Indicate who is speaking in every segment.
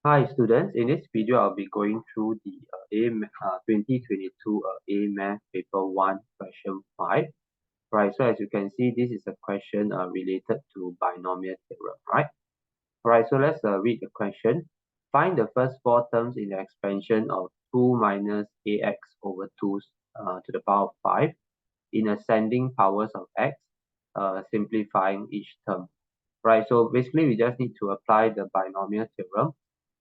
Speaker 1: Hi students, in this video I'll be going through the 2022 A Math Paper 1 question 5. Right, so as you can see, this is a question related to binomial theorem, right? Alright, so let's read the question. Find the first four terms in the expansion of 2 minus ax over 2 to the power of 5 in ascending powers of x, simplifying each term. Right, so basically we just need to apply the binomial theorem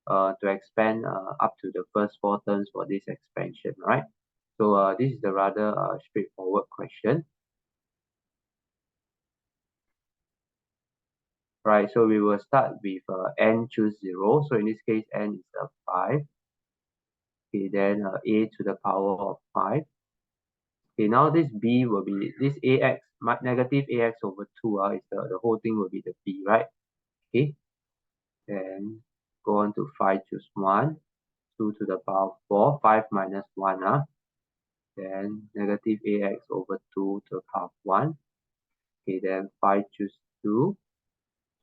Speaker 1: to expand up to the first four terms for this expansion, right? So this is a rather straightforward question. Right, so we will start with n choose 0. So in this case, n is 5. Okay, then a to the power of 5. Okay, now this b will be, this ax, negative ax over 2, is the whole thing will be the b, right? Okay, then go on to 5 choose 1. 2 to the power of 4, 5 minus 1, then negative ax over 2 to the power of 1. Okay, then 5 choose 2,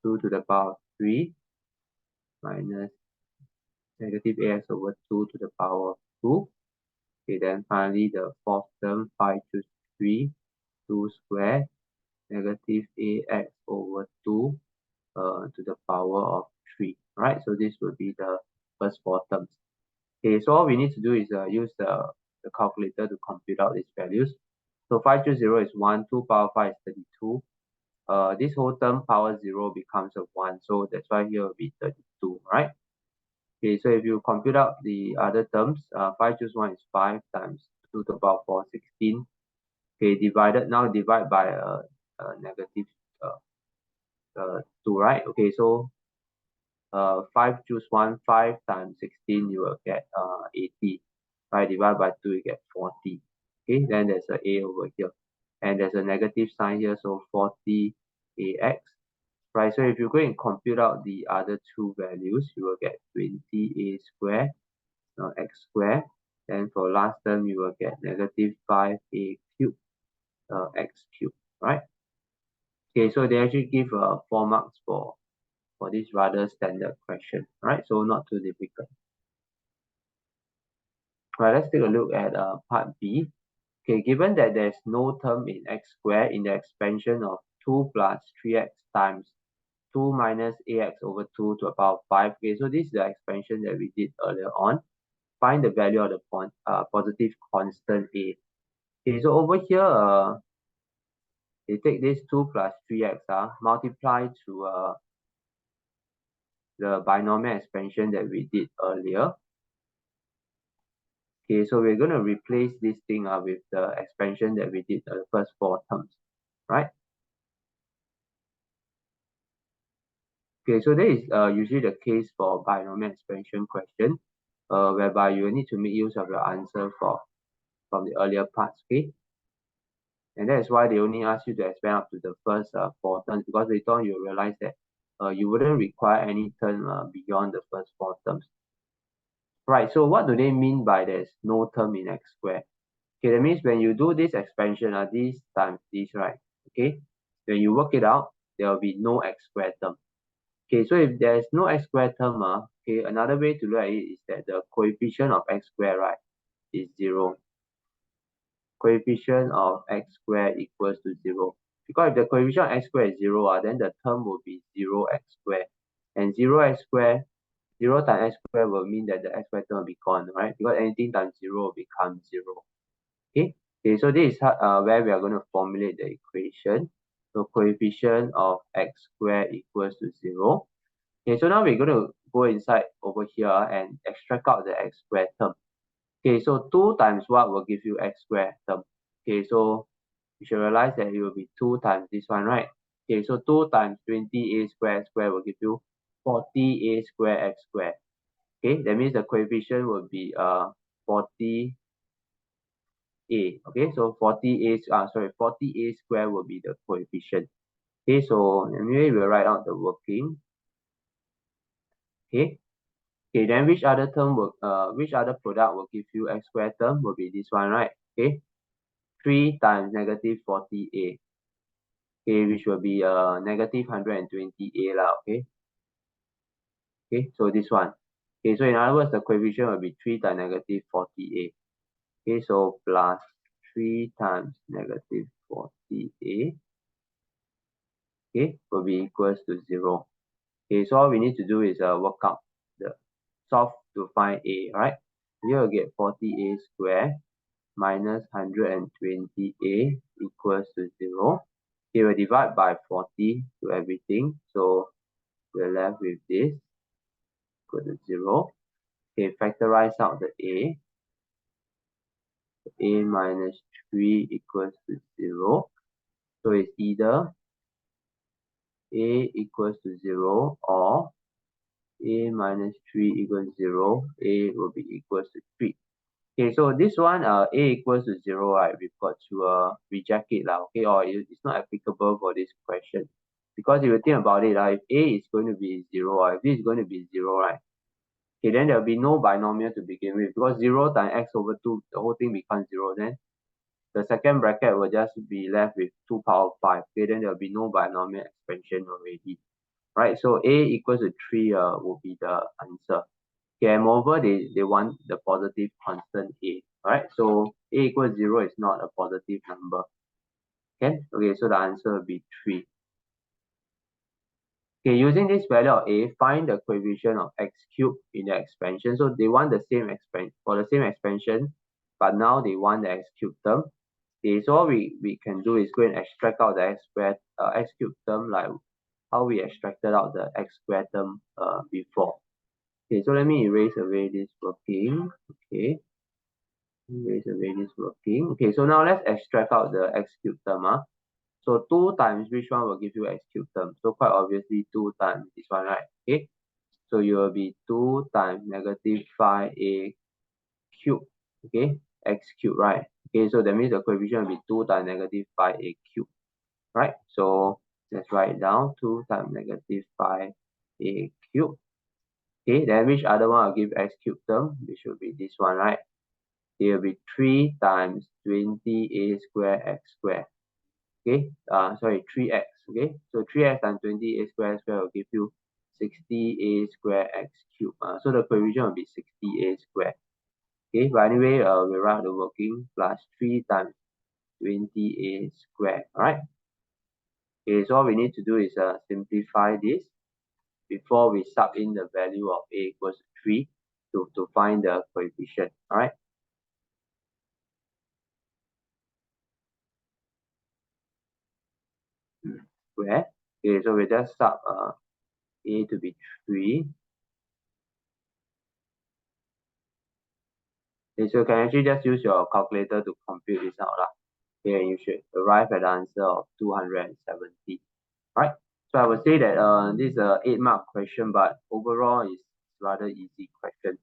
Speaker 1: 2 to the power of 3 minus negative ax over 2 to the power of 2. Okay, then finally the fourth term, 5 choose 3, 2 square, negative ax over 2 to the power of 3. Right, so this will be the first four terms. Okay, so all we need to do is use the calculator to compute out these values. So 5 choose 0 is 1, 2 power 5 is 32. This whole term power 0 becomes a 1, so that's why here will be 32, right? Okay, so if you compute out the other terms, 5 choose 1 is 5 times 2 to the power 4, 16. Okay, now divide by a negative 2, right? Okay, so 5 choose 1, 5 times 16, you will get 80. Right, divide by 2, you get 40. Okay, then there's a a over here. And there's a negative sign here, so 40 ax. Right, so if you go and compute out the other two values, you will get 20a squared, x squared. Then for last term, you will get negative 5a cubed, x cubed, right? Okay, so they actually give 4 marks for this rather standard question, right? So not too difficult. Right, let's take a look at part B. Okay, given that there's no term in x squared in the expansion of 2 plus 3x times 2 minus ax over 2 to the power of 5. Okay, so this is the expansion that we did earlier on. Find the value of the positive constant a. Okay, so over here, they take this 2 plus 3x, multiply to the binomial expansion that we did earlier. Okay, so we're going to replace this thing with the expansion that we did the first four terms, right? Okay, so that is usually the case for binomial expansion question, whereby you need to make use of your answer from the earlier parts, okay? And that is why they only ask you to expand up to the first four terms, because later on you realize that you wouldn't require any term beyond the first four terms. Right, so what do they mean by there's no term in x squared? Okay, that means when you do this expansion, this times this, right? Okay, when you work it out, there will be no x squared term. Okay, so if there is no x squared term, okay, another way to look at it is that the coefficient of x squared, right, is 0. Coefficient of x squared equals to 0. Because if the coefficient of x squared is 0, then the term will be 0x squared. And 0x squared, 0 times x squared will mean that the x squared term will be gone, right? Because anything times 0 will become 0. Okay, so this is where we are going to formulate the equation. So coefficient of x squared equals to 0. Okay, so now we're going to go inside over here and extract out the x squared term. Okay, so 2 times what will give you x squared term? Okay, so you should realize that it will be 2 times this one, right? Okay, so 2 times 20a squared will give you 40a squared x squared. Okay, that means the coefficient will be 40a. Okay, so 40a squared will be the coefficient. Okay, so anyway, we'll write out the working. Okay. Okay, then which other term will which other product will give you x squared term will be this one, right? Okay, 3 times negative 40a. Okay, which will be negative 120a lah. Okay. Okay, so this one. Okay, so in other words, the coefficient will be 3 times negative 40a. Okay, so plus 3 times negative 40a, okay, will be equals to 0. Okay, so all we need to do is work out the solve to find a, right? Here we'll get 40a squared minus 120a equals to 0. Okay, we'll divide by 40 to everything. So we're left with this equal to 0. Okay, factorize out the a. A minus 3 equals to 0. So it's either a equals to 0 or a minus 3 equals 0. A will be equals to 3. Okay, so this one, a equals to 0, right? We've got to reject it, okay, or it's not applicable for this question. Because if you think about it, if a is going to be 0, if this is going to be 0, right? Okay, then there will be no binomial to begin with, because 0 times x over 2, the whole thing becomes 0. Then the second bracket will just be left with 2 power 5. Okay, then there will be no binomial expansion already. Right, so a equals to 3 will be the answer. Okay, and moreover, they want the positive constant a. Right, so a equals 0 is not a positive number. Okay, so the answer will be 3. Okay, using this value of a, find the coefficient of x cubed in the expansion. So they want the same expansion, but now they want the x cubed term. Okay, so what we can do is go and extract out the x cubed term, like how we extracted out the x squared term before. Okay, so let me erase away this working. Okay, erase away this working. Okay, so now let's extract out the x cubed term. So 2 times which one will give you x cubed term? So quite obviously 2 times this one, right? Okay, so you will be 2 times negative 5a cubed. Okay, x cubed, right? Okay, so that means the coefficient will be 2 times negative 5a cubed, right? So let's write down 2 times negative 5a cubed. Okay, then which other one will give x cubed term? This should be this one, right? It will be 3 times 20a squared x squared. Okay, sorry, 3x. Okay, so 3x times 20a squared will give you 60a squared x cubed. So the coefficient will be 60a squared. Okay, but anyway, we write the working plus 3 times 20a squared. All right. Okay, so all we need to do is simplify this before we sub in the value of a equals 3 to find the coefficient. All right. Square. Okay, so we just sub a to be 3. Okay, so you can actually just use your calculator to compute this out. Okay, you should arrive at the answer of 270. Right. So I would say that this is a 8-mark question, but overall it's rather easy question.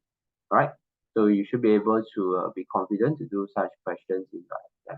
Speaker 1: Right. So you should be able to be confident to do such questions in life. Yeah.